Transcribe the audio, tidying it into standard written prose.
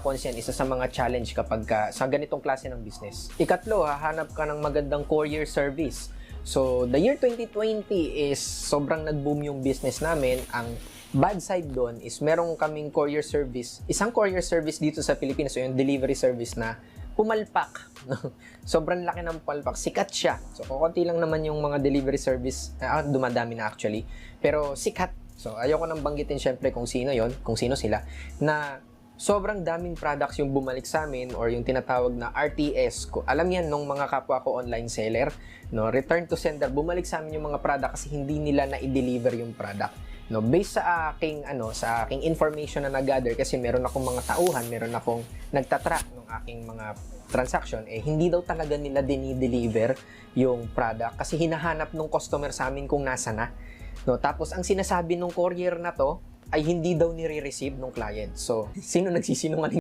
Conscious, isa sa mga challenge kapag sa ganitong klase ng business. Ikatlo, hahanap ka ng magandang courier service. So, the year 2020 is sobrang nag-boom yung business namin. Ang bad side doon is merong kaming courier service. Isang courier service dito sa Pilipinas, so yung delivery service na pumalpak. Sobrang laki ng pumalpak. Sikat siya. So, kukunti lang naman yung mga delivery service. Dumadami na actually. Pero sikat. So, ayoko nang banggitin syempre kung sino yon, kung sino sila, na sobrang daming products yung bumalik sa amin or yung tinatawag na RTS. Alam yan nung mga kapwa ko online seller, no? Return to sender, bumalik sa amin yung mga product kasi hindi nila na-i-deliver yung product. No, based sa aking information na nag-gather, kasi meron akong mga tauhan, meron akong nagtatrack ng aking mga transaction, hindi daw talaga nila dini-deliver yung product kasi hinahanap ng customer sa amin kung nasa na. No, tapos ang sinasabi ng courier na to ay hindi daw nire-receive ng client. So, sino nagsisinungaling?